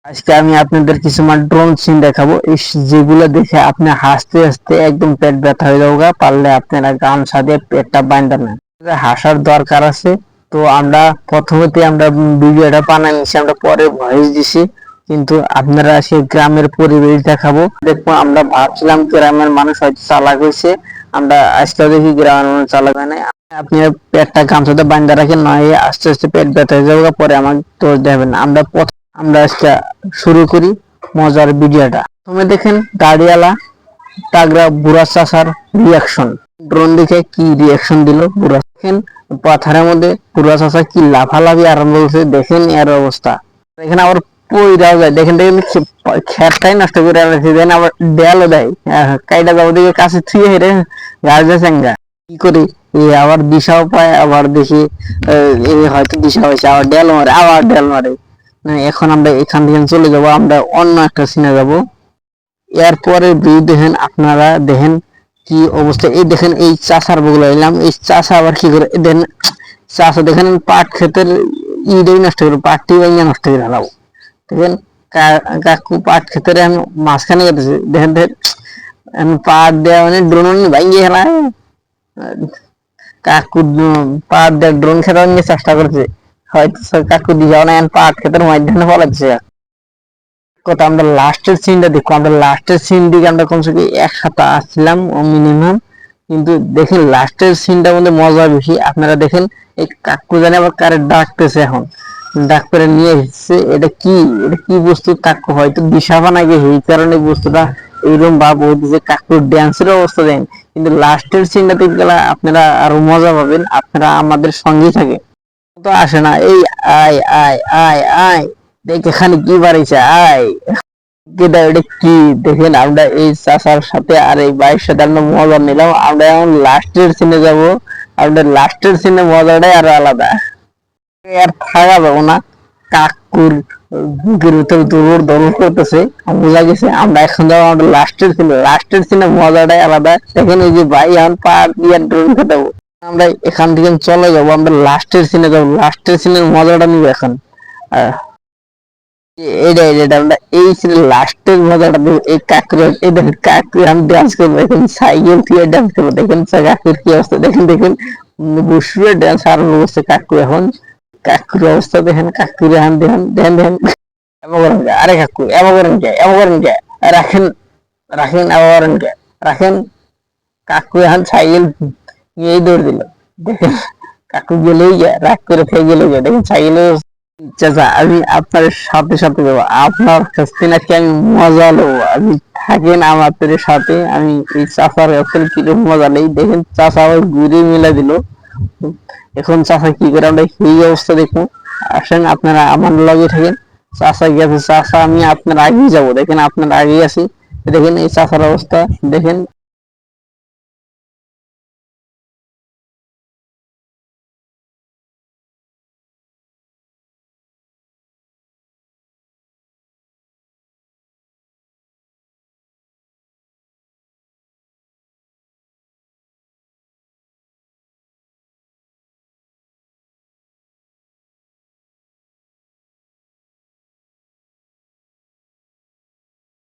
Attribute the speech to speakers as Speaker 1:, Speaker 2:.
Speaker 1: আজকে আমি আপনাদের কিছু ড্রোন সিন দেখাবো, যেগুলো দেখে আপনি হাসতে হাসতে একদম পেট ব্যথা হয়ে যাওগা। পারলে আপনারা গান সাজিয়ে পেটটা বাঁধা নেন, হাসার দরকার আছে। তো আমরা প্রথমে আমরা ভিডিওটা বানাই নিছি, আমরা পরে ভয়েস দিছি, কিন্তু আপনারা সেই গ্রামের পরিবেশ দেখাবো। দেখবো আমরা ভাবছিলাম গ্রামের মানুষ হয়তো চালাক হয়েছে, আমরা আজকে দেখি গ্রামের মানুষ চালাক হয় নাই। আপনি পেটটা গামছাতে বাঁধা রাখেন, নয় আস্তে আস্তে পেট ব্যথা হয়ে যাবে, পরে আমাকে দোষ দেবেন না। আমরা আজকে শুরু করি মজার ভিডিওটা। প্রথমে দেখেন গাড়িওয়ালা তাগড়া বুড়া চাচার রিয়াকশন। ড্রোন দেখে কি রিয়াকশন দিল বুড়া। দেখেন পাথারের মধ্যে বুড়া চাচা কি লাফালাফি আরম্ভ করছে, দেখেন এর অবস্থা। দেখেন আবার পইরাও যায়, দেখেন খেরটাই নষ্ট করে আনছে, দেন আবার দেয়ালও দেয়। কাইটা যাবো দিকে কাছে থুয়ে হেরে গাছ চেঙ্গা কি করি, আবার দিশাও পায়, আবার দেখি হয়তো দিশা হয়েছে, আবার ডেল মারে, আবার ডেল মারে। এখন আমরা এখান থেকে চলে যাব, আমরা অন্য একটা সিনে যাব। এরপরে ভিউ দেখেন, আপনারা দেখেন কি অবস্থা। এই দেখেন এই চাষার বগুলো এলাম, এই চাষা আবার কি করে দেন, চাষা দেখেন পাট ক্ষেতের ইটাই নষ্ট করে, পাটটি ভাঙিয়ে নষ্ট করে ফেলাবো। দেখেন কাকু পাট ক্ষেতের মাঝখানে গেতেছে, দেখেন দেখেন পাট দেওয়া মানে ড্রোন ভাঙিয়ে ফেলায়। কাকু পাট দেওয়া ড্রোন খেতে চেষ্টা করছে, হয়তো কাকু দিয়ে যাও না, পাট ক্ষেতের মাধ্যমে ফলাচ্ছে। কথা আমরা লাস্টের সিনটা দেখো, আমরা লাস্টের সিন দিকে আমরা কমসে কম এক সপ্তাহ আসছিলাম মিনিমাম, কিন্তু দেখেন লাস্টের সিনটার মধ্যে মজা বেশি। আপনারা দেখেন এই কাকু জানে আবার কারে ডাকতেছে, এখন ডাক করে নিয়ে এসেছে। এটা কি বস্তু, কাকু হয়তো দিশা বানাই গেছে, এই কারণে বস্তুটা এইরকম ভাব হইতেছে। কাকুর ড্যান্সের অবস্থা দেন, কিন্তু লাস্টের সিনটা দেখে গেলে আপনারা আরো মজা পাবেন। আপনারা আমাদের সঙ্গেই থাকে তো আসে না। এই আয় আয় আয় আয়, দেখ এখানে কি বাড়িছে, আয় এটা কি। দেখেন আমরা এই চাচার সাথে আর এই ভাইয়ের সাথে আমরা মজা নিলাম। আমরা এখন লাস্টের সিনে যাব, আমাদের লাস্টের সিনে মজাটাই আরো আলাদা, আর থাকা যাবো না। কাকুর বুকের ভিতরে দৌড় দৌড় করতেছে, বোঝা গেছে। আমরা এখন যাবো আমাদের লাস্টের সিনে মজাটাই আলাদা। দেখেন এই যে ভাই এখন পা দিয়ে ড্রোন খেটাবো, আমরা এখান থেকে চলে যাবো, আমরা লাস্টের সিনে যাবো, লাস্টের সিনের মজাটা নিবো এখন। আমরা এই সিনের লাস্টের মজাটা দেবো। এই কাকুর, এই দেখেন কাকুর আমি ডান্স করবো এখন, সাইকেল দিয়ে ডান্স করবো। দেখেন কাকুর কি অবস্থা, দেখেন বসুরে ডান্স আরম্ভ করছে কাকু এখন। কাকুর অবস্থা দেখেন, কাকুর এখন দেখেন দেখেন দেখেন এমন করেন কে, আরে কাকু এমন করেন কে, এমন করেন কে, রাখেন রাখেন, এমন করেন কে, রাখেন। কাকু এখন সাইকেল নিয়েই দৌড় দিল, দেখেন কাকু গেলেই যায়, রাগ করে থেকে গেলেই যায়। দেখেন সাইকেল। চাচা আমি আপনার সাথে সাথে যাবো, আপনার কাছ থেকে নাকি আমি মজা নেবো, আমি থাকেন আমাদের সাথে। আমি এই চাচার আসলে কিরকম মজা নেই, দেখেন চাচা আবার ঘুরে মিলা দিল। এখন চাচা কি করে আমরা এই অবস্থা দেখবো। আসেন আপনারা আমার লগে থাকেন। চাচা গেছে, চাচা আমি আপনার আগেই যাবো, দেখেন আপনার আগেই আছি। দেখেন এই চাচার অবস্থা দেখেন।